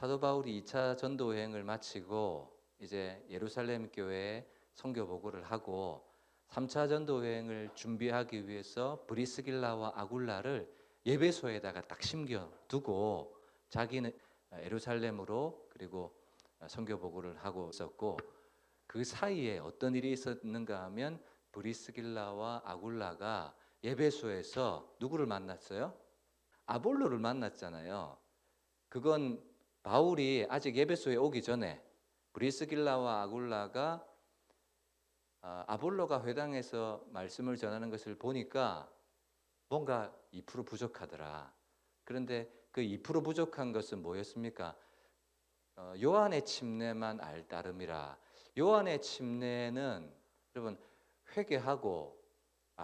사도 바울이 2차 전도 여행을 마치고 이제 예루살렘 교회에 선교 보고를 하고 3차 전도 여행을 준비하기 위해서 브리스길라와 아굴라를 예배소에다가 딱 심겨 두고 자기는 예루살렘으로 그리고 선교 보고를 하고 있었고, 그 사이에 어떤 일이 있었는가 하면 브리스길라와 아굴라가 예배소에서 누구를 만났어요? 아볼로를 만났잖아요. 그건 바울이 아직 예배소에 오기 전에 브리스길라와 아굴라가 아볼로가 회당에서 말씀을 전하는 것을 보니까 뭔가 2% 부족하더라. 그런데 그 2% 부족한 것은 뭐였습니까? 요한의 침례만 알 따름이라. 요한의 침례는 여러분 회개하고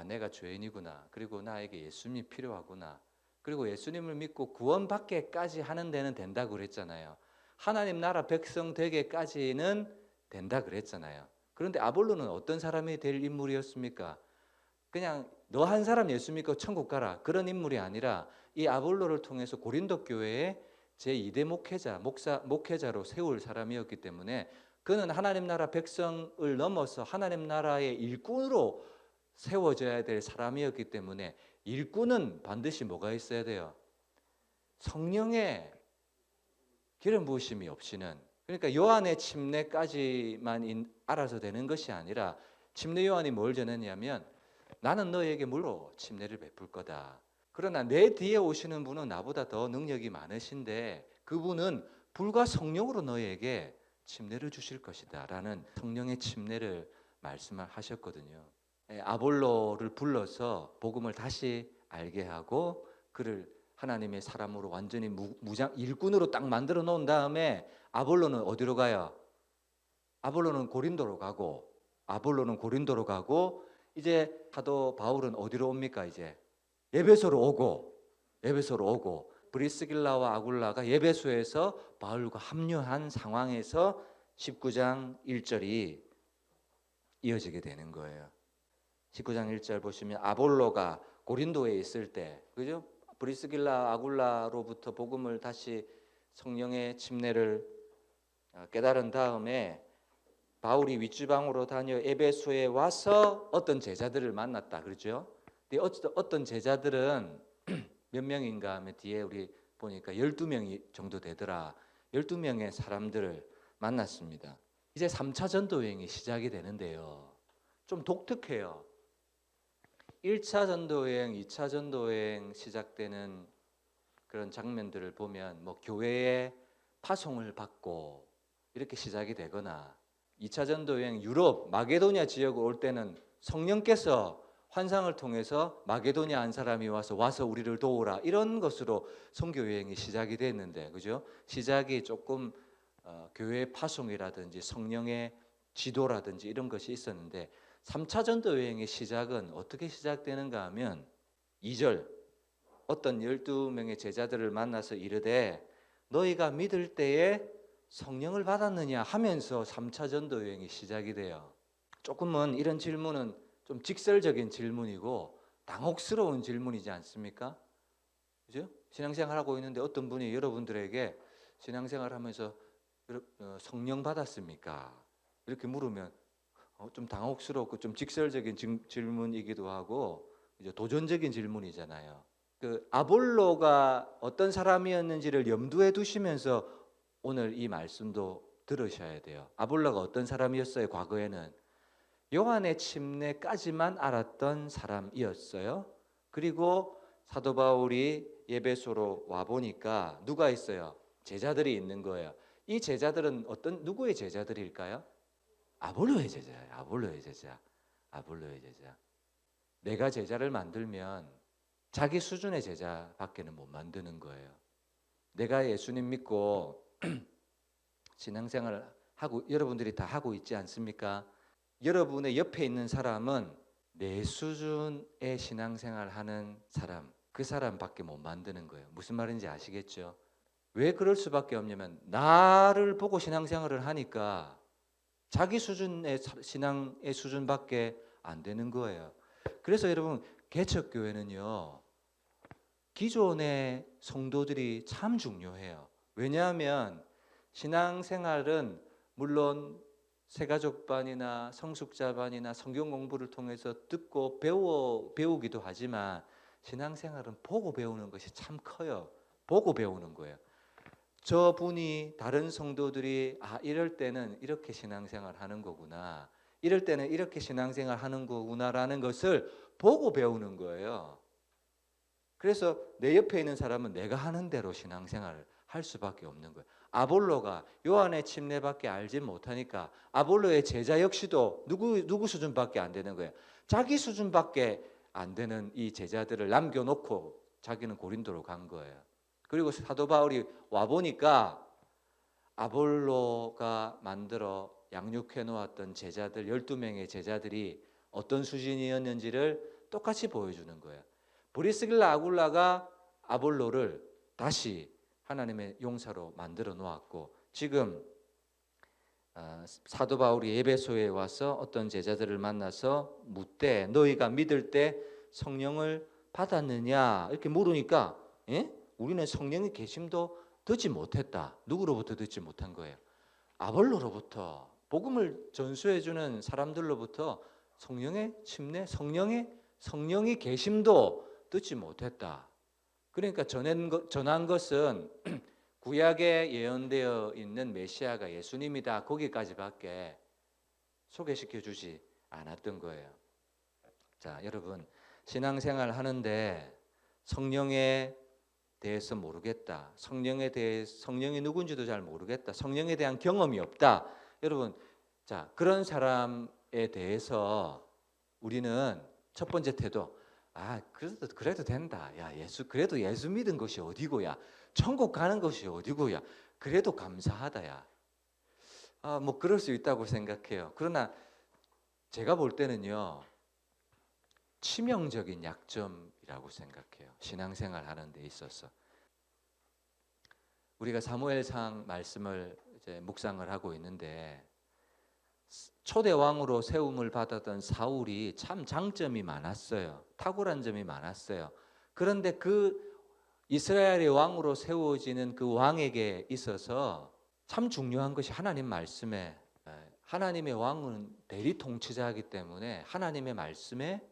내가 죄인이구나. 그리고 나에게 예수님이 필요하구나. 그리고 예수님을 믿고 구원받게까지 하는 데는 된다고 그랬잖아요. 하나님 나라 백성 되게까지는 된다 그랬잖아요. 그런데 아볼로는 어떤 사람이 될 인물이었습니까? 그냥 너 한 사람 예수 믿고 천국 가라 그런 인물이 아니라 이 아볼로를 통해서 고린도 교회에 제2대 목회자로 세울 사람이었기 때문에 그는 하나님 나라 백성을 넘어서 하나님 나라의 일꾼으로 세워져야 될 사람이었기 때문에 일꾼은 반드시 뭐가 있어야 돼요? 성령의 기름 부으심이 없이는, 그러니까 요한의 침례까지만 알아서 되는 것이 아니라 침례 요한이 뭘 전했냐면 나는 너에게 물로 침례를 베풀 거다. 그러나 내 뒤에 오시는 분은 나보다 더 능력이 많으신데 그분은 불과 성령으로 너에게 침례를 주실 것이다 라는 성령의 침례를 말씀하셨거든요. 아볼로를 불러서 복음을 다시 알게 하고 그를 하나님의 사람으로 완전히 무장 일꾼으로 딱 만들어 놓은 다음에 아볼로는 어디로 가요? 아볼로는 고린도로 가고 이제 사도 바울은 어디로 옵니까? 이제 예배소로 오고 브리스길라와 아굴라가 예배소에서 바울과 합류한 상황에서 19장 1절이 이어지게 되는 거예요. 19장 1절 보시면 아볼로가 고린도에 있을 때, 그죠? 브리스길라 아굴라로부터 복음을 다시 성령의 침례를 깨달은 다음에 바울이 윗지방으로 다녀 에베소에 와서 어떤 제자들을 만났다 그러죠. 어떤 제자들은 몇 명인가 하면 뒤에 우리 보니까 12명이 정도 되더라. 12명의 사람들을 만났습니다. 이제 3차 전도 여행이 시작이 되는데요. 좀 독특해요. 1차 전도여행, 2차 전도여행 시작되는 그런 장면들을 보면 뭐 교회에 파송을 받고 이렇게 시작이 되거나, 2차 전도여행 유럽 마게도니아 지역을 올 때는 성령께서 환상을 통해서 마게도니아 한 사람이 와서 우리를 도우라 이런 것으로 선교 여행이 시작이 됐는데, 그죠? 시작이 조금 교회 파송이라든지 성령의 지도라든지 이런 것이 있었는데 3차 전도 여행의 시작은 어떻게 시작되는가 하면 2절 어떤 12명의 제자들을 만나서 이르되 너희가 믿을 때에 성령을 받았느냐 하면서 3차 전도 여행이 시작이 돼요. 조금은 이런 질문은 좀 직설적인 질문이고 당혹스러운 질문이지 않습니까? 그죠? 신앙생활 하고 있는데 어떤 분이 여러분들에게 신앙생활 하면서 성령 받았습니까? 이렇게 물으면 좀 당혹스럽고 좀 직설적인 질문이기도 하고 이제 도전적인 질문이잖아요. 그 아볼로가 어떤 사람이었는지를 염두에 두시면서 오늘 이 말씀도 들으셔야 돼요. 아볼로가 어떤 사람이었어요? 과거에는 요한의 침례까지만 알았던 사람이었어요. 그리고 사도 바울이 예배소로 와 보니까 누가 있어요? 제자들이 있는 거예요. 이 제자들은 누구의 제자들일까요? 아볼로의 제자예요. 아볼로의 제자. 내가 제자를 만들면 자기 수준의 제자밖에는 못 만드는 거예요. 내가 예수님 믿고 신앙생활을 하고 여러분들이 다 하고 있지 않습니까? 여러분의 옆에 있는 사람은 내 수준의 신앙생활을 하는 사람, 그 사람밖에 못 만드는 거예요. 무슨 말인지 아시겠죠? 왜 그럴 수밖에 없냐면 나를 보고 신앙생활을 하니까 자기 수준의 신앙의 수준밖에 안 되는 거예요. 그래서 여러분 개척교회는요 기존의 성도들이 참 중요해요. 왜냐하면 신앙생활은 물론 새가족반이나 성숙자반이나 성경 공부를 통해서 듣고 배우기도 하지만 신앙생활은 보고 배우는 것이 참 커요. 보고 배우는 거예요. 저분이 다른 성도들이 이럴 때는 이렇게 신앙생활 하는 거구나. 이럴 때는 이렇게 신앙생활 하는 거구나라는 것을 보고 배우는 거예요. 그래서 내 옆에 있는 사람은 내가 하는 대로 신앙생활을 할 수밖에 없는 거예요. 아볼로가 요한의 침례밖에 알지 못하니까 아볼로의 제자 역시도 누구 수준밖에 안 되는 거예요. 자기 수준밖에 안 되는 이 제자들을 남겨놓고 자기는 고린도로 간 거예요. 그리고 사도 바울이 와 보니까 아볼로가 만들어 양육해 놓았던 제자들 12명의 제자들이 어떤 수준이었는지를 똑같이 보여주는 거예요. 브리스길라 아굴라가 아볼로를 다시 하나님의 용사로 만들어 놓았고 지금 사도 바울이 에베소에 와서 어떤 제자들을 만나서 묻되 너희가 믿을 때 성령을 받았느냐 이렇게 물으니까 우리는 성령의 계심도 듣지 못했다. 누구로부터 듣지 못한 거예요? 아볼로로부터. 복음을 전수해 주는 사람들로부터 성령의 침례, 성령의 계심도 듣지 못했다. 그러니까 전한 것은 구약에 예언되어 있는 메시아가 예수님이다. 거기까지밖에 소개시켜 주지 않았던 거예요. 자, 여러분 신앙생활 하는데 성령에 대해서 모르겠다. 성령이 누군지도 잘 모르겠다. 성령에 대한 경험이 없다. 여러분, 자, 그런 사람에 대해서 우리는 첫 번째 태도, 그래도 된다. 야, 그래도 예수 믿은 것이 어디고야. 천국 가는 것이 어디고야. 그래도 감사하다야. 뭐 그럴 수 있다고 생각해요. 그러나 제가 볼 때는요, 치명적인 약점이라고 생각해요. 신앙생활 하는 데 있어서. 우리가 사무엘상 말씀을 이제 묵상을 하고 있는데 초대 왕으로 세움을 받았던 사울이 참 장점이 많았어요. 탁월한 점이 많았어요. 그런데 그 이스라엘의 왕으로 세워지는 그 왕에게 있어서 참 중요한 것이 하나님 말씀에, 하나님의 왕은 대리 통치자이기 때문에 하나님의 말씀에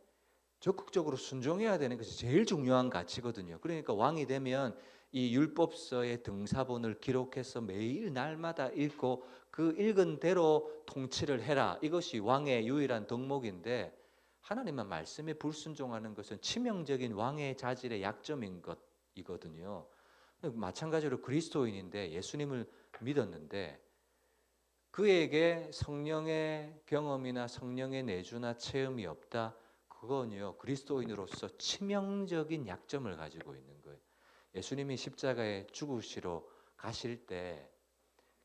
적극적으로 순종해야 되는 것이 제일 중요한 가치거든요. 그러니까 왕이 되면 이 율법서의 등사본을 기록해서 매일 날마다 읽고 그 읽은 대로 통치를 해라. 이것이 왕의 유일한 덕목인데 하나님의 말씀에 불순종하는 것은 치명적인 왕의 자질의 약점인 것이거든요. 마찬가지로 그리스도인인데 예수님을 믿었는데 그에게 성령의 경험이나 성령의 내주나 체험이 없다. 그건요 그리스도인으로서 치명적인 약점을 가지고 있는 거예요. 예수님이 십자가에 죽으시러 가실 때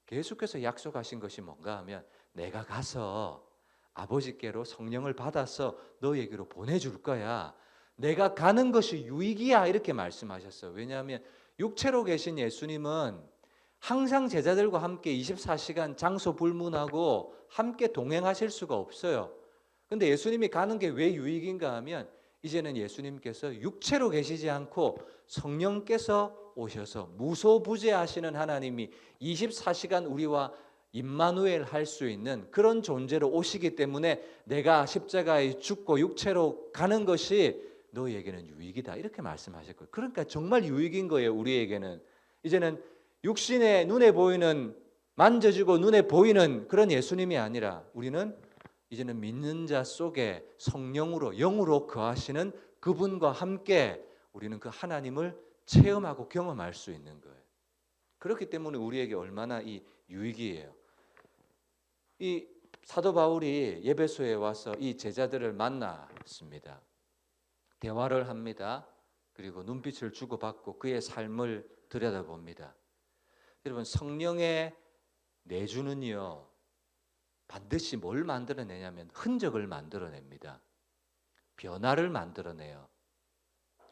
계속해서 약속하신 것이 뭔가 하면 내가 가서 아버지께로 성령을 받아서 너에게로 보내줄 거야. 내가 가는 것이 유익이야 이렇게 말씀하셨어요. 왜냐하면 육체로 계신 예수님은 항상 제자들과 함께 24시간 장소 불문하고 함께 동행하실 수가 없어요. 근데 예수님이 가는 게 왜 유익인가 하면 이제는 예수님께서 육체로 계시지 않고 성령께서 오셔서 무소부재하시는 하나님이 24시간 우리와 임마누엘 할 수 있는 그런 존재로 오시기 때문에 내가 십자가에 죽고 육체로 가는 것이 너희에게는 유익이다 이렇게 말씀하실 거예요. 그러니까 정말 유익인 거예요. 우리에게는 이제는 육신의 눈에 보이는 만져지고 눈에 보이는 그런 예수님이 아니라 우리는 이제는 믿는 자 속에 성령으로 영으로 거하시는 그분과 함께 우리는 그 하나님을 체험하고 경험할 수 있는 거예요. 그렇기 때문에 우리에게 얼마나 이 유익이에요. 이 사도 바울이 에베소에 와서 이 제자들을 만났습니다. 대화를 합니다. 그리고 눈빛을 주고받고 그의 삶을 들여다봅니다. 여러분 성령의 내주는요 반드시 뭘 만들어내냐면 흔적을 만들어냅니다. 변화를 만들어내요.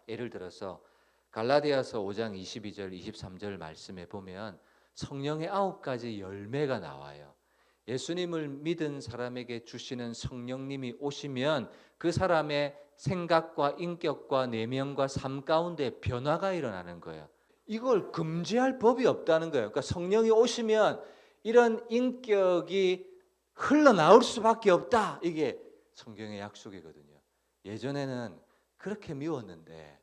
예를 들어서 갈라디아서 5장 22절 23절 말씀에 보면 성령의 9가지 열매가 나와요. 예수님을 믿은 사람에게 주시는 성령님이 오시면 그 사람의 생각과 인격과 내면과 삶 가운데 변화가 일어나는 거예요. 이걸 금지할 법이 없다는 거예요. 그러니까 성령이 오시면 이런 인격이 흘러나올 수밖에 없다. 이게 성경의 약속이거든요. 예전에는 그렇게 미웠는데,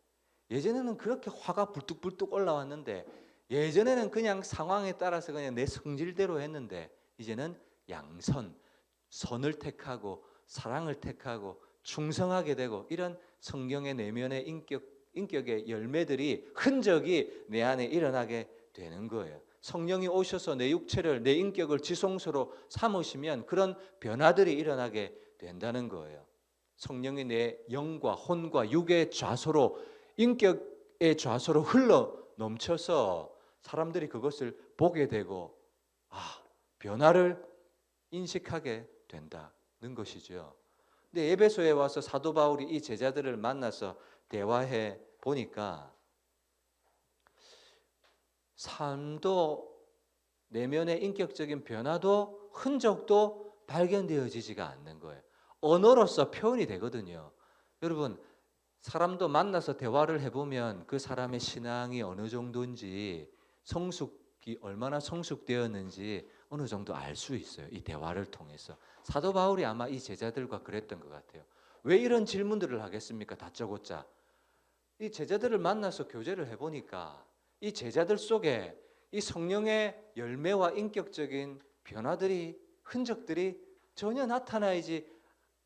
예전에는 그렇게 화가 불뚝불뚝 올라왔는데, 예전에는 그냥 상황에 따라서 그냥 내 성질대로 했는데, 이제는 양선, 선을 택하고 사랑을 택하고 충성하게 되고, 이런 성경의 내면의 인격의 열매들이, 흔적이 내 안에 일어나게 되는 거예요. 성령이 오셔서 내 육체를, 내 인격을 지성소로 삼으시면 그런 변화들이 일어나게 된다는 거예요. 성령이 내 영과 혼과 육의 좌소로, 인격의 좌소로 흘러 넘쳐서 사람들이 그것을 보게 되고 변화를 인식하게 된다는 것이죠. 근데 에베소에 와서 사도 바울이 이 제자들을 만나서 대화해 보니까 삶도, 내면의 인격적인 변화도, 흔적도 발견되어지지가 않는 거예요. 언어로서 표현이 되거든요. 여러분, 사람도 만나서 대화를 해보면 그 사람의 신앙이 어느 정도인지, 성숙이 얼마나 성숙되었는지 어느 정도 알 수 있어요. 이 대화를 통해서. 사도 바울이 아마 이 제자들과 그랬던 것 같아요. 왜 이런 질문들을 하겠습니까? 다짜고짜. 이 제자들을 만나서 교제를 해보니까 이 제자들 속에 이 성령의 열매와 인격적인 변화들이, 흔적들이 전혀 나타나지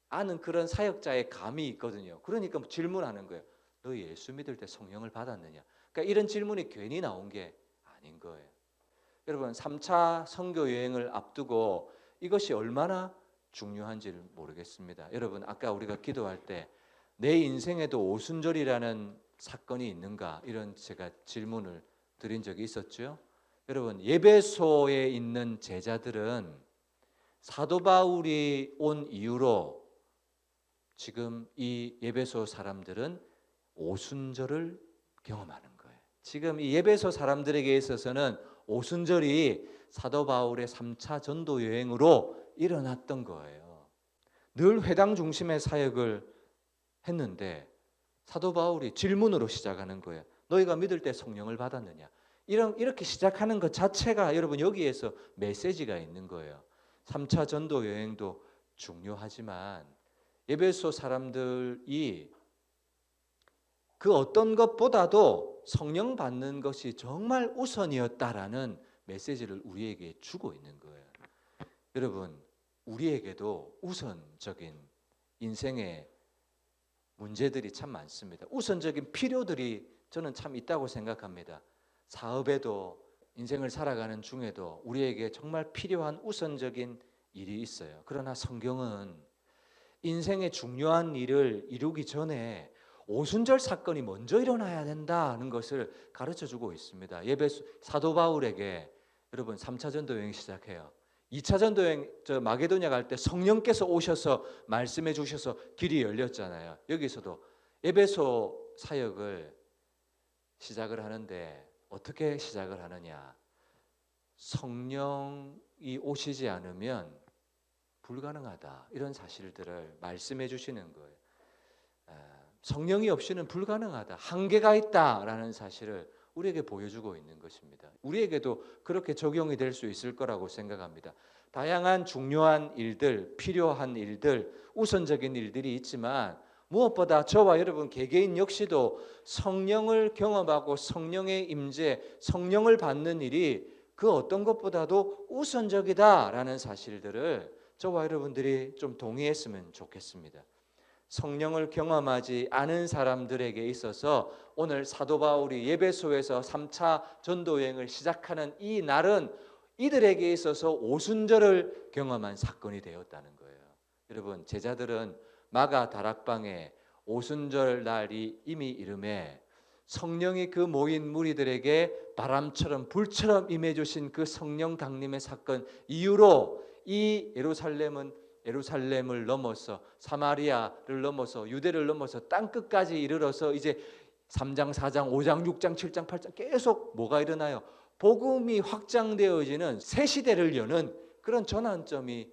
않은 그런 사역자의 감이 있거든요. 그러니까 질문하는 거예요. 너 예수 믿을 때 성령을 받았느냐? 그러니까 이런 질문이 괜히 나온 게 아닌 거예요. 여러분, 3차 선교 여행을 앞두고 이것이 얼마나 중요한지를 모르겠습니다. 여러분, 아까 우리가 기도할 때 내 인생에도 오순절이라는 사건이 있는가? 이런 제가 질문을 드린 적이 있었죠. 여러분, 예배소에 있는 제자들은 사도 바울이 온 이후로 지금 이 예배소 사람들은 오순절을 경험하는 거예요. 지금 이 예배소 사람들에게 있어서는 오순절이 사도 바울의 3차 전도 여행으로 일어났던 거예요. 늘 회당 중심의 사역을 했는데 사도 바울이 질문으로 시작하는 거예요. 너희가 믿을 때 성령을 받았느냐? 이렇게 시작하는 것 자체가 여러분 여기에서 메시지가 있는 거예요. 3차 전도 여행도 중요하지만 예배소 사람들이 그 어떤 것보다도 성령 받는 것이 정말 우선이었다라는 메시지를 우리에게 주고 있는 거예요. 여러분, 우리에게도 우선적인 인생의 문제들이 참 많습니다. 우선적인 필요들이 저는 참 있다고 생각합니다. 사업에도, 인생을 살아가는 중에도 우리에게 정말 필요한 우선적인 일이 있어요. 그러나 성경은 인생의 중요한 일을 이루기 전에 오순절 사건이 먼저 일어나야 된다는 것을 가르쳐주고 있습니다. 사도 바울에게 여러분 3차 전도 여행 시작해요. 2차 전도 여행 마게도냐 갈 때 성령께서 오셔서 말씀해 주셔서 길이 열렸잖아요. 여기서도 에베소 사역을 시작을 하는데 어떻게 시작을 하느냐? 성령이 오시지 않으면 불가능하다. 이런 사실들을 말씀해 주시는 거예요. 성령이 없이는 불가능하다. 한계가 있다라는 사실을 우리에게 보여주고 있는 것입니다. 우리에게도 그렇게 적용이 될 수 있을 거라고 생각합니다. 다양한 중요한 일들, 필요한 일들, 우선적인 일들이 있지만 무엇보다 저와 여러분 개개인 역시도 성령을 경험하고 성령의 임재, 성령을 받는 일이 그 어떤 것보다도 우선적이다라는 사실들을 저와 여러분들이 좀 동의했으면 좋겠습니다. 성령을 경험하지 않은 사람들에게 있어서 오늘 사도 바울이 예배소에서 3차 전도 여행을 시작하는 이 날은 이들에게 있어서 오순절을 경험한 사건이 되었다는 거예요. 여러분, 제자들은 마가 다락방에 오순절 날이 이미 이름에 성령이 그 모인 무리들에게 바람처럼 불처럼 임해 주신 그 성령 강림의 사건 이후로 이 예루살렘을 넘어서 사마리아를 넘어서 유대를 넘어서 땅끝까지 이르러서 이제 3장, 4장, 5장, 6장, 7장, 8장 계속 뭐가 일어나요? 복음이 확장되어지는 새 시대를 여는 그런 전환점이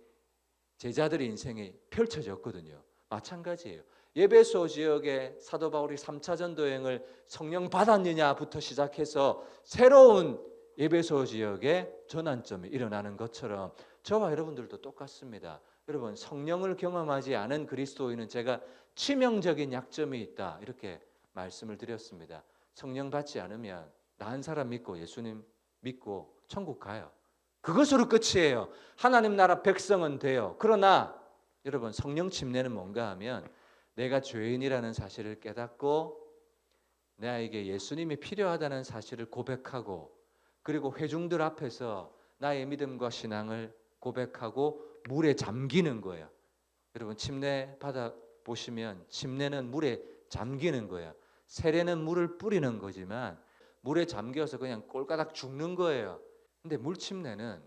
제자들의 인생에 펼쳐졌거든요. 마찬가지예요. 예배소 지역에 사도 바울이 3차 전도 여행을 성령 받았느냐부터 시작해서 새로운 예배소 지역에 전환점이 일어나는 것처럼 저와 여러분들도 똑같습니다. 여러분, 성령을 경험하지 않은 그리스도인은 제가 치명적인 약점이 있다 이렇게 말씀을 드렸습니다. 성령 받지 않으면 나 한 사람 믿고 예수님 믿고 천국 가요. 그것으로 끝이에요. 하나님 나라 백성은 돼요. 그러나 여러분, 성령 침례는 뭔가 하면 내가 죄인이라는 사실을 깨닫고 나에게 예수님이 필요하다는 사실을 고백하고 그리고 회중들 앞에서 나의 믿음과 신앙을 고백하고 물에 잠기는 거예요. 여러분, 침례 받아 보시면 침례는 물에 잠기는 거예요. 세례는 물을 뿌리는 거지만 물에 잠겨서 그냥 꼴까닥 죽는 거예요. 근데 물 침례는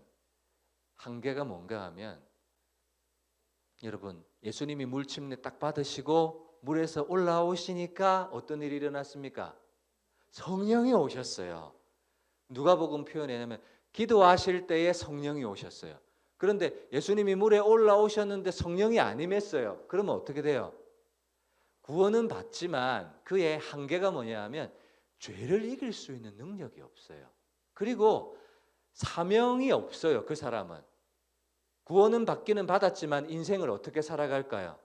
한계가 뭔가 하면 여러분, 예수님이 물 침례 딱 받으시고 물에서 올라오시니까 어떤 일이 일어났습니까? 성령이 오셨어요. 누가복음 표현하냐면 기도하실 때에 성령이 오셨어요. 그런데 예수님이 물에 올라오셨는데 성령이 안 임했어요. 그러면 어떻게 돼요? 구원은 받지만 그의 한계가 뭐냐 하면 죄를 이길 수 있는 능력이 없어요. 그리고 사명이 없어요. 그 사람은. 구원은 받기는 받았지만 인생을 어떻게 살아갈까요?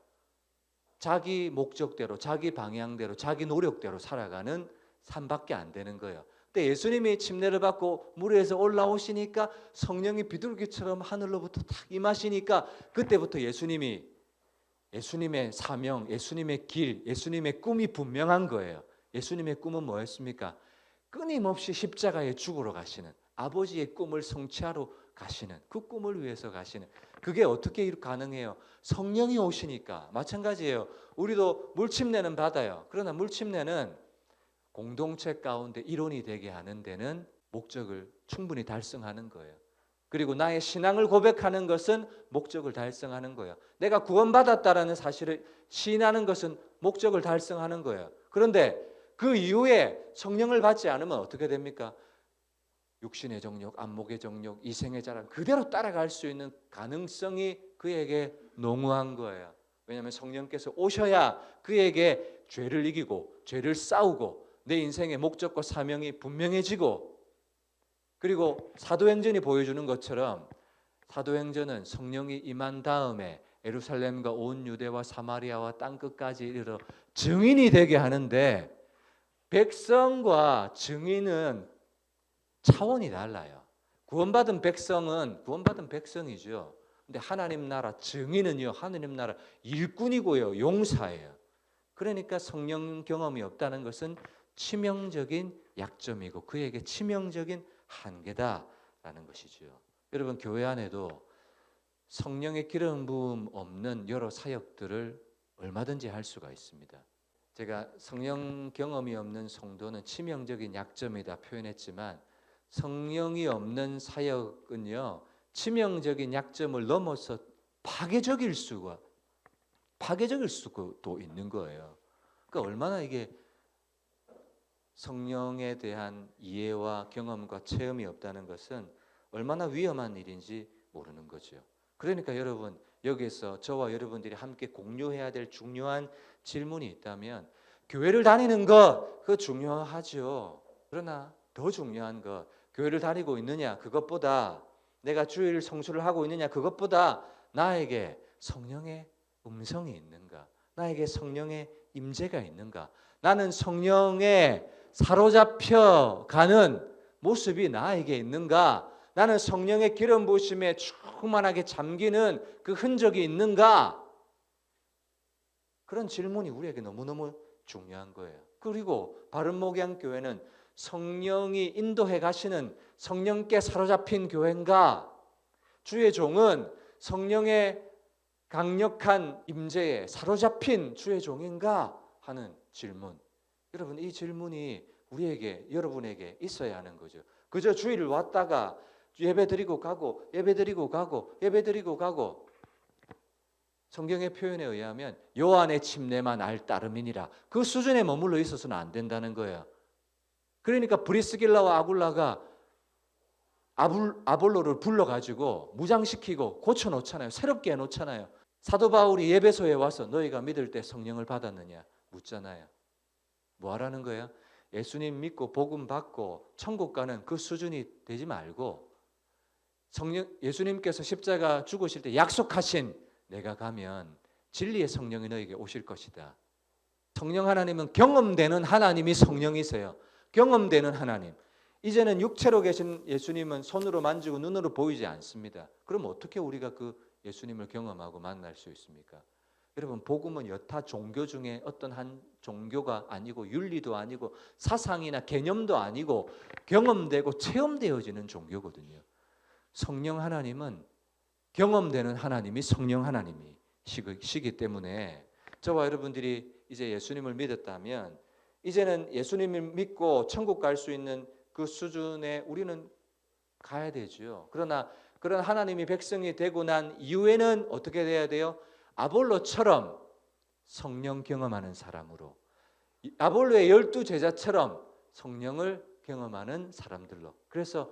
자기 목적대로, 자기 방향대로, 자기 노력대로 살아가는 삶밖에 안 되는 거예요. 근데 예수님이 침례를 받고 물에서 올라오시니까 성령이 비둘기처럼 하늘로부터 탁 임하시니까 그때부터 예수님의 사명, 예수님의 길, 예수님의 꿈이 분명한 거예요. 예수님의 꿈은 뭐였습니까? 끊임없이 십자가에 죽으러 가시는, 아버지의 꿈을 성취하러 가시는, 그 꿈을 위해서 가시는. 그게 어떻게 가능해요? 성령이 오시니까. 마찬가지예요. 우리도 물침례는 받아요. 그러나 물침례는 공동체 가운데 일원이 되게 하는 데는 목적을 충분히 달성하는 거예요. 그리고 나의 신앙을 고백하는 것은 목적을 달성하는 거예요. 내가 구원받았다라는 사실을 시인하는 것은 목적을 달성하는 거예요. 그런데 그 이후에 성령을 받지 않으면 어떻게 됩니까? 육신의 정욕, 안목의 정욕, 이생의 자랑 그대로 따라갈 수 있는 가능성이 그에게 농후한 거예요. 왜냐하면 성령께서 오셔야 그에게 죄를 이기고 죄를 싸우고 내 인생의 목적과 사명이 분명해지고, 그리고 사도행전이 보여주는 것처럼 사도행전은 성령이 임한 다음에 예루살렘과 온 유대와 사마리아와 땅끝까지 이르러 증인이 되게 하는데, 백성과 증인은 차원이 달라요. 구원받은 백성은 구원받은 백성이죠. 근데 하나님 나라 증인은요, 하나님 나라 일꾼이고요, 용사예요. 그러니까 성령 경험이 없다는 것은 치명적인 약점이고 그에게 치명적인 한계다라는 것이죠. 여러분, 교회 안에도 성령의 기름 부음 없는 여러 사역들을 얼마든지 할 수가 있습니다. 제가 성령 경험이 없는 성도는 치명적인 약점이다 표현했지만, 성령이 없는 사역은요, 치명적인 약점을 넘어서 파괴적일 수도 있는 거예요. 그러니까 얼마나 이게 성령에 대한 이해와 경험과 체험이 없다는 것은 얼마나 위험한 일인지 모르는 거죠. 그러니까 여러분, 여기에서 저와 여러분들이 함께 공유해야 될 중요한 질문이 있다면, 교회를 다니는 것 그거 중요하죠. 그러나 더 중요한 것, 교회를 다니고 있느냐 그것보다, 내가 주일 성수를 하고 있느냐 그것보다 나에게 성령의 음성이 있는가, 나에게 성령의 임재가 있는가, 나는 성령에 사로잡혀 가는 모습이 나에게 있는가, 나는 성령의 기름 부으심에 충만하게 잠기는 그 흔적이 있는가, 그런 질문이 우리에게 너무너무 중요한 거예요. 그리고 바른목양 교회는 성령이 인도해 가시는, 성령께 사로잡힌 교회인가, 주의 종은 성령의 강력한 임재에 사로잡힌 주의 종인가 하는 질문. 여러분, 이 질문이 우리에게, 여러분에게 있어야 하는 거죠. 그저 주일을 왔다가 예배드리고 가고 예배드리고 가고 예배드리고 가고, 성경의 표현에 의하면 요한의 침례만 알 따름이니라, 그 수준에 머물러 있어서는 안 된다는 거예요. 그러니까 브리스길라와 아굴라가 아볼로를 불러가지고 무장시키고 고쳐놓잖아요. 새롭게 해놓잖아요. 사도 바울이 에베소에 와서 너희가 믿을 때 성령을 받았느냐 묻잖아요. 뭐 하라는 거예요? 예수님 믿고 복음 받고 천국 가는 그 수준이 되지 말고 예수님께서 십자가 죽으실 때 약속하신 내가 가면 진리의 성령이 너에게 오실 것이다. 성령 하나님은 경험되는 하나님이 성령이세요. 경험되는 하나님. 이제는 육체로 계신 예수님은 손으로 만지고 눈으로 보이지 않습니다. 그럼 어떻게 우리가 그 예수님을 경험하고 만날 수 있습니까? 여러분, 복음은 여타 종교 중에 어떤 한 종교가 아니고 윤리도 아니고 사상이나 개념도 아니고 경험되고 체험되어지는 종교거든요. 성령 하나님은 경험되는 하나님이 성령 하나님이시기 때문에 저와 여러분들이 이제 예수님을 믿었다면 이제는 예수님을 믿고 천국 갈 수 있는 그 수준에 우리는 가야 되죠. 그러나 그런 하나님이 백성이 되고 난 이후에는 어떻게 돼야 돼요? 아볼로처럼 성령 경험하는 사람으로, 아볼로의 12 제자처럼 성령을 경험하는 사람들로. 그래서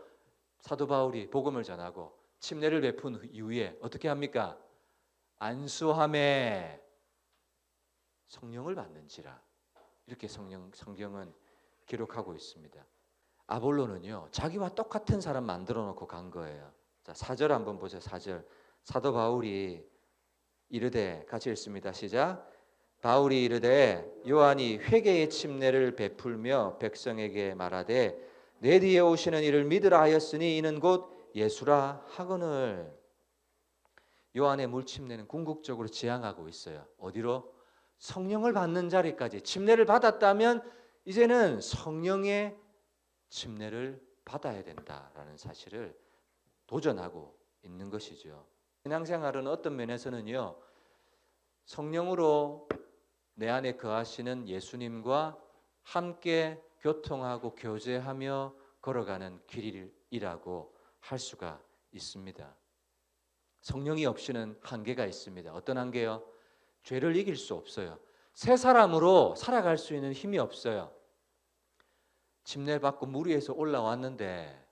사도 바울이 복음을 전하고 침례를 베푼 이후에 어떻게 합니까? 안수함에 성령을 받는지라. 이렇게 성경은 기록하고 있습니다. 아볼로는요, 자기와 똑같은 사람 만들어 놓고 간 거예요. 자, 4절 한번 보세요. 4절. 사도 바울이 이르되, 같이 읽습니다. 시작. 바울이 이르되 요한이 회개의 침례를 베풀며 백성에게 말하되 내 뒤에 오시는 이를 믿으라 하였으니 이는 곧 예수라 하거늘. 요한의 물 침례는 궁극적으로 지향하고 있어요. 어디로? 성령을 받는 자리까지. 침례를 받았다면 이제는 성령의 침례를 받아야 된다라는 사실을 도전하고 있는 것이죠. 신앙생활은 어떤 면에서는요, 성령으로 내 안에 거하시는 예수님과 함께 교통하고 교제하며 걸어가는 길이라고 할 수가 있습니다. 성령이 없이는 한계가 있습니다. 어떤 한계요? 죄를 이길 수 없어요. 새 사람으로 살아갈 수 있는 힘이 없어요. 침례 받고 물 위에서 올라왔는데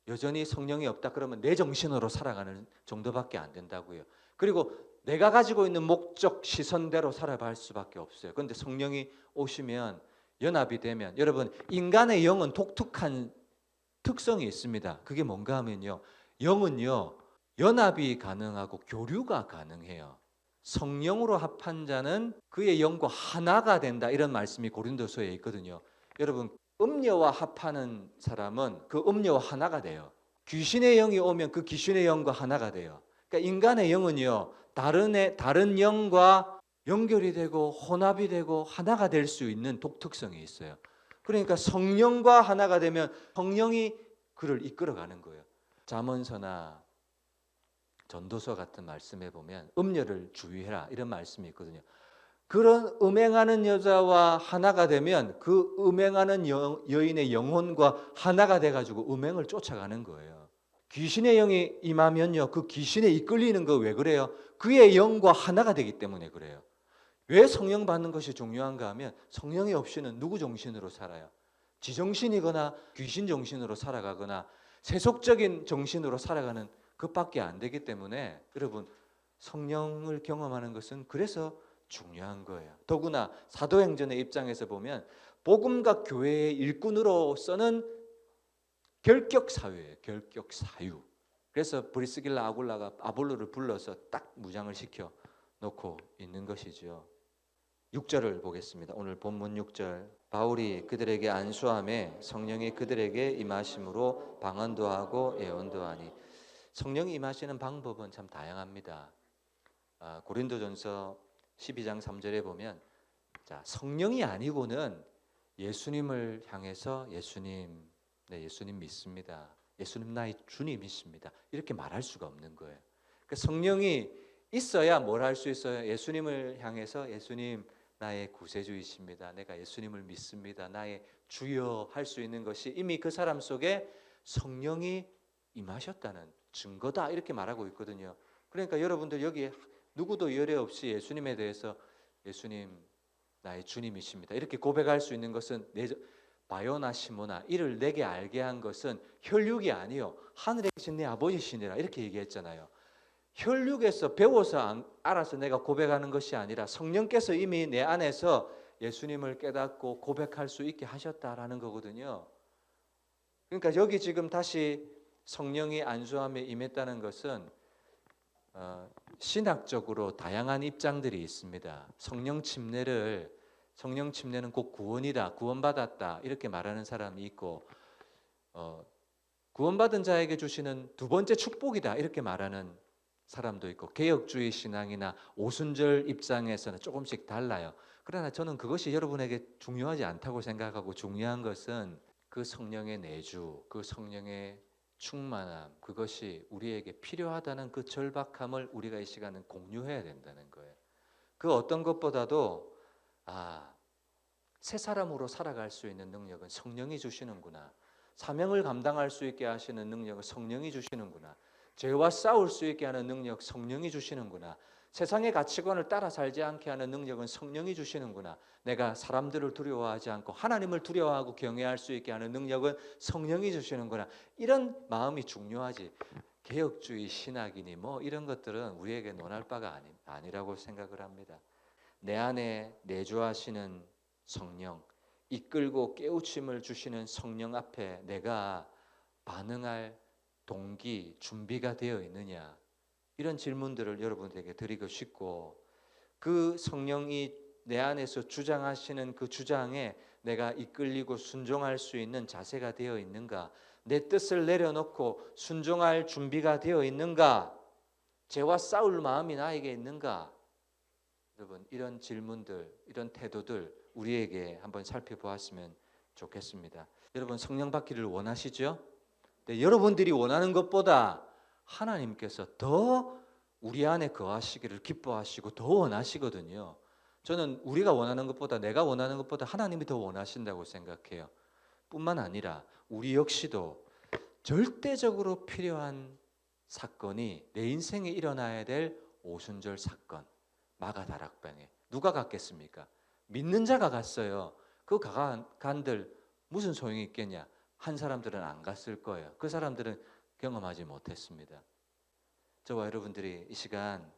여전히 성령이 없다 그러면 내 정신으로 살아가는 정도밖에 안 된다고요. 그리고 내가 가지고 있는 목적 시선대로 살아갈 수밖에 없어요. 그런데 성령이 오시면 연합이 되면, 여러분, 인간의 영은 독특한 특성이 있습니다. 그게 뭔가 하면요, 영은요 연합이 가능하고 교류가 가능해요. 성령으로 합한 자는 그의 영과 하나가 된다, 이런 말씀이 고린도서에 있거든요. 여러분, 음녀와 합하는 사람은 그 음녀와 하나가 돼요. 귀신의 영이 오면 그 귀신의 영과 하나가 돼요. 그러니까 인간의 영은요, 다른 영과 연결이 되고 혼합이 되고 하나가 될 수 있는 독특성이 있어요. 그러니까 성령과 하나가 되면 성령이 그를 이끌어가는 거예요. 잠언서나 전도서 같은 말씀에 보면 음녀를 주의해라, 이런 말씀이 있거든요. 그런 음행하는 여자와 하나가 되면 그 음행하는 여인의 영혼과 하나가 돼가지고 음행을 쫓아가는 거예요. 귀신의 영이 임하면요, 그 귀신에 이끌리는 거 왜 그래요? 그의 영과 하나가 되기 때문에 그래요. 왜 성령 받는 것이 중요한가 하면 성령이 없이는 누구 정신으로 살아요? 지정신이거나 귀신 정신으로 살아가거나 세속적인 정신으로 살아가는 그것밖에 안 되기 때문에 여러분, 성령을 경험하는 것은 그래서 중요한 거예요. 더구나 사도행전의 입장에서 보면 복음과 교회의 일꾼으로서는 결격 사유예요. 결격 사유. 그래서 브리스길라 아굴라가 아볼로를 불러서 딱 무장을 시켜 놓고 있는 것이죠. 6절을 보겠습니다. 오늘 본문 6절. 바울이 그들에게 안수함에 성령이 그들에게 임하심으로 방언도 하고 예언도 하니. 성령이 임하시는 방법은 참 다양합니다. 고린도전서 12장 3절에 보면, 자, 성령이 아니고는 예수님을 향해서 예수님 믿습니다. 예수님 나의 주님이십니다. 이렇게 말할 수가 없는 거예요. 그러니까 성령이 있어야 뭘 할 수 있어요? 예수님을 향해서 예수님 나의 구세주이십니다. 내가 예수님을 믿습니다. 나의 주여 할 수 있는 것이 이미 그 사람 속에 성령이 임하셨다는 증거다, 이렇게 말하고 있거든요. 그러니까 여러분들 여기 누구도 열애 없이 예수님에 대해서 예수님 나의 주님이십니다, 이렇게 고백할 수 있는 것은 바요나 시모나 이를 내게 알게 한 것은 혈육이 아니요 하늘에 계신 내 아버지시니라, 이렇게 얘기했잖아요. 혈육에서 배워서 알아서 내가 고백하는 것이 아니라 성령께서 이미 내 안에서 예수님을 깨닫고 고백할 수 있게 하셨다라는 거거든요. 그러니까 여기 지금 다시 성령이 안수함에 임했다는 것은 신학적으로 다양한 입장들이 있습니다. 성령 침례는 꼭 구원이다, 구원받았다 이렇게 말하는 사람이 있고 구원받은 자에게 주시는 두 번째 축복이다 이렇게 말하는 사람도 있고 개혁주의 신앙이나 오순절 입장에서는 조금씩 달라요. 그러나 저는 그것이 여러분에게 중요하지 않다고 생각하고 중요한 것은 그 성령의 내주, 그 성령의 충만함, 그것이 우리에게 필요하다는 그 절박함을 우리가 이 시간은 공유해야 된다는 거예요. 그 어떤 것보다도 새 사람으로 살아갈 수 있는 능력은 성령이 주시는구나. 사명을 감당할 수 있게 하시는 능력을 성령이 주시는구나. 죄와 싸울 수 있게 하는 능력 성령이 주시는구나. 세상의 가치관을 따라 살지 않게 하는 능력은 성령이 주시는구나. 내가 사람들을 두려워하지 않고 하나님을 두려워하고 경외할 수 있게 하는 능력은 성령이 주시는구나. 이런 마음이 중요하지. 개혁주의 신학이니 뭐 이런 것들은 우리에게 논할 바가 아니라고 생각을 합니다. 내 안에 내주하시는 성령, 이끌고 깨우침을 주시는 성령 앞에 내가 반응할 동기, 준비가 되어 있느냐, 이런 질문들을 여러분들에게 드리고 싶고, 그 성령이 내 안에서 주장하시는 그 주장에 내가 이끌리고 순종할 수 있는 자세가 되어 있는가, 내 뜻을 내려놓고 순종할 준비가 되어 있는가, 죄와 싸울 마음이 나에게 있는가. 여러분, 이런 질문들, 이런 태도들 우리에게 한번 살펴보았으면 좋겠습니다. 여러분, 성령 받기를 원하시죠? 네, 여러분들이 원하는 것보다 하나님께서 더 우리 안에 거하시기를 기뻐하시고 더 원하시거든요. 저는 우리가 원하는 것보다, 내가 원하는 것보다 하나님이 더 원하신다고 생각해요. 뿐만 아니라 우리 역시도 절대적으로 필요한 사건이 내 인생에 일어나야 될 오순절 사건, 마가다락방에 누가 갔겠습니까? 믿는 자가 갔어요. 그 간들 무슨 소용이 있겠냐? 한 사람들은 안 갔을 거예요. 그 사람들은 경험하지 못했습니다. 저와 여러분들이 이 시간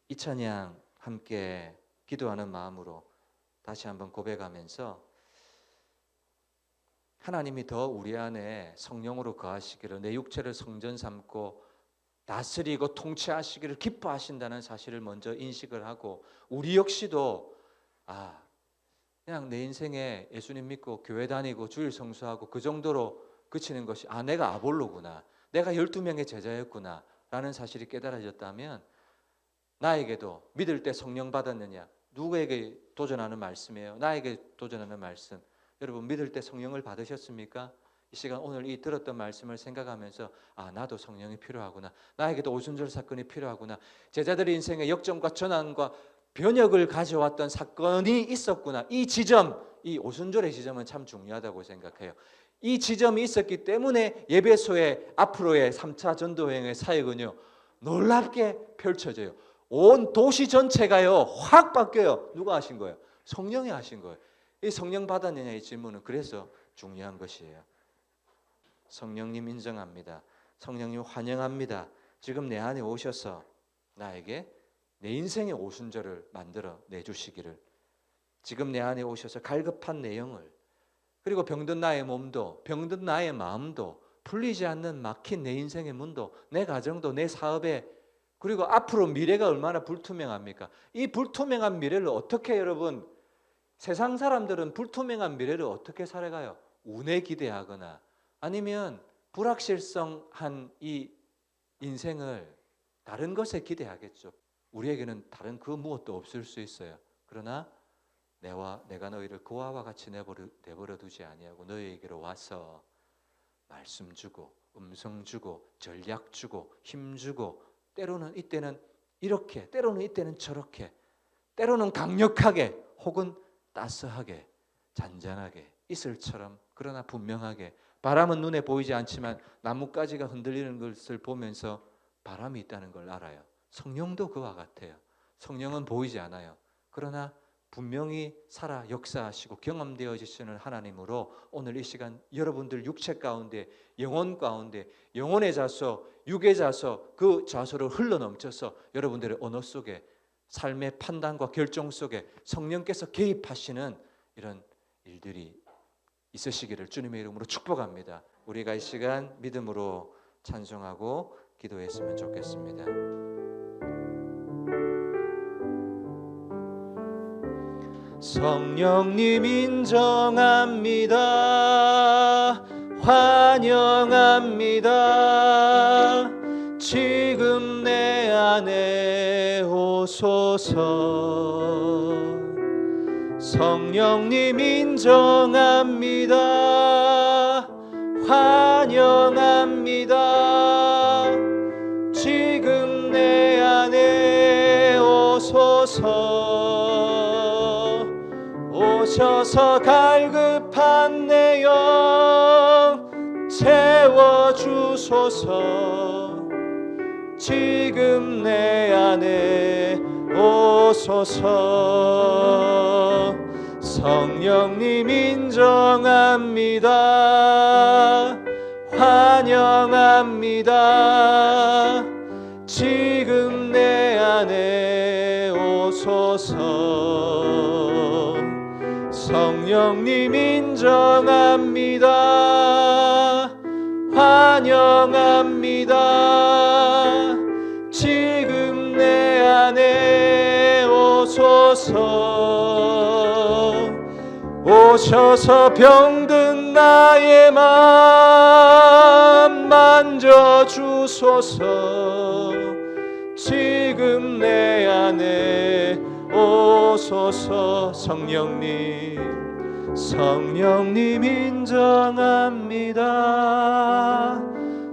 이 찬양 함께 기도하는 마음으로 다시 한번 고백하면서 하나님이 더 우리 안에 성령으로 거하시기를, 내 육체를 성전 삼고 다스리고 통치하시기를 기뻐하신다는 사실을 먼저 인식을 하고, 우리 역시도 그냥 내 인생에 예수님 믿고 교회 다니고 주일 성수하고 그 정도로 그치는 것이 내가 아볼로구나, 내가 12명의 제자였구나 라는 사실이 깨달아졌다면, 나에게도 믿을 때 성령 받았느냐, 누구에게 도전하는 말씀이에요? 나에게 도전하는 말씀. 여러분, 믿을 때 성령을 받으셨습니까? 이 시간 오늘 이 들었던 말씀을 생각하면서 나도 성령이 필요하구나, 나에게도 오순절 사건이 필요하구나, 제자들의 인생의 역전과 전환과 변혁을 가져왔던 사건이 있었구나. 이 지점, 이 오순절의 지점은 참 중요하다고 생각해요. 이 지점이 있었기 때문에 예배소의 앞으로의 3차 전도여행의 사역은요, 놀랍게 펼쳐져요. 온 도시 전체가요 확 바뀌어요. 누가 하신 거예요? 성령이 하신 거예요. 이 성령 받았느냐, 이 질문은 그래서 중요한 것이에요. 성령님 인정합니다. 성령님 환영합니다. 지금 내 안에 오셔서 나에게 내 인생의 오순절을 만들어 내주시기를, 지금 내 안에 오셔서 갈급한 내 영을, 그리고 병든 나의 몸도, 병든 나의 마음도, 풀리지 않는 막힌 내 인생의 문도, 내 가정도, 내 사업에, 그리고 앞으로 미래가 얼마나 불투명합니까? 이 불투명한 미래를 어떻게, 여러분, 세상 사람들은 불투명한 미래를 어떻게 살아가요? 운에 기대하거나 아니면 불확실성한 이 인생을 다른 것에 기대하겠죠. 우리에게는 다른 그 무엇도 없을 수 있어요. 그러나 내가 너희를 그와와 같이 내버려 두지 아니하고 너희에게로 와서 말씀 주고 음성 주고 전략 주고 힘 주고, 때로는 이때는 이렇게, 때로는 이때는 저렇게, 때로는 강력하게 혹은 따스하게, 잔잔하게, 이슬처럼, 그러나 분명하게. 바람은 눈에 보이지 않지만 나뭇가지가 흔들리는 것을 보면서 바람이 있다는 걸 알아요. 성령도 그와 같아요. 성령은 보이지 않아요. 그러나 분명히 살아 역사하시고 경험되어지시는 하나님으로 오늘 이 시간 여러분들 육체 가운데 영혼 가운데 영혼의 자소 육의 자소 그 자소를 흘러넘쳐서 여러분들의 언어 속에 삶의 판단과 결정 속에 성령께서 개입하시는 이런 일들이 있으시기를 주님의 이름으로 축복합니다. 우리가 이 시간 믿음으로 찬송하고 기도했으면 좋겠습니다. 성령님 인정합니다. 환영합니다. 지금 내 안에 오소서. 성령님 인정합니다. 환영합니다. 지금 내 안에 오소서. 오셔서 갈급한 내 영 채워주소서. 지금 내 안에 오소서. 성령님 인정합니다. 환영합니다. 지금 내 안에 오소서. 성령님 인정합니다. 환영합니다. 지금 내 안에 오소서. 오셔서 병든 나의 맘 만져주소서. 지금 내 안에 오소서. 성령님 인정합니다.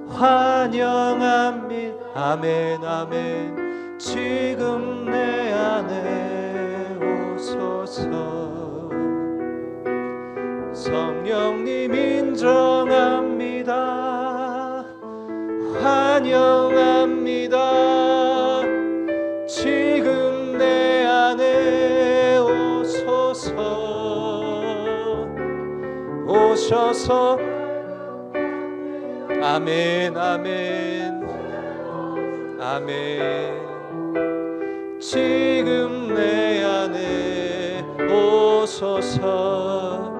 환영합니다. 아멘 아멘. 지금 내 안에 오소서. 성령님 인정합니다. 환영합니다. 지금 내 안에 오소서. 오셔서 아멘 아멘 아멘. 지금 내 안에 오소서.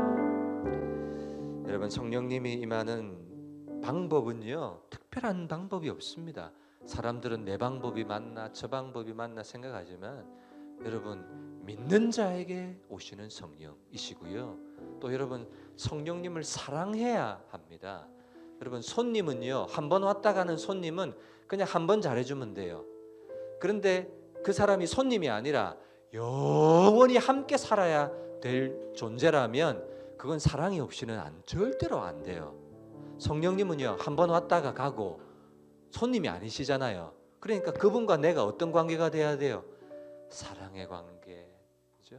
여러분 성령님이 임하는 방법은요 특별한 방법이 없습니다. 사람들은 내 방법이 맞나 저 방법이 맞나 생각하지만 여러분 믿는 자에게 오시는 성령이시고요. 또 여러분 성령님을 사랑해야 합니다. 여러분 손님은요 한 번 왔다 가는 손님은 그냥 한 번 잘해주면 돼요. 그런데 그 사람이 손님이 아니라 영원히 함께 살아야 될 존재라면 그건 사랑이 없이는 절대로 안 돼요. 성령님은요 한 번 왔다가 가고 손님이 아니시잖아요. 그러니까 그분과 내가 어떤 관계가 돼야 돼요? 사랑의 관계. 그죠?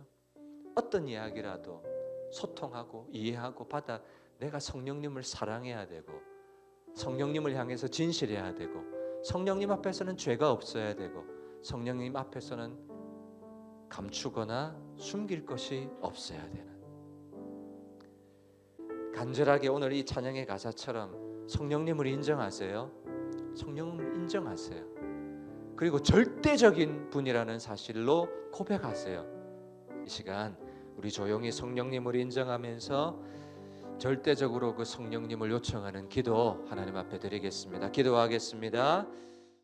어떤 이야기라도 소통하고 이해하고 받아 내가 성령님을 사랑해야 되고 성령님을 향해서 진실해야 되고 성령님 앞에서는 죄가 없어야 되고 성령님 앞에서는 감추거나 숨길 것이 없어야 되는, 간절하게 오늘 이 찬양의 가사처럼 성령님을 인정하세요. 성령님을 인정하세요. 그리고 절대적인 분이라는 사실로 고백하세요. 이 시간 우리 조용히 성령님을 인정하면서 절대적으로 그 성령님을 요청하는 기도 하나님 앞에 드리겠습니다. 기도하겠습니다.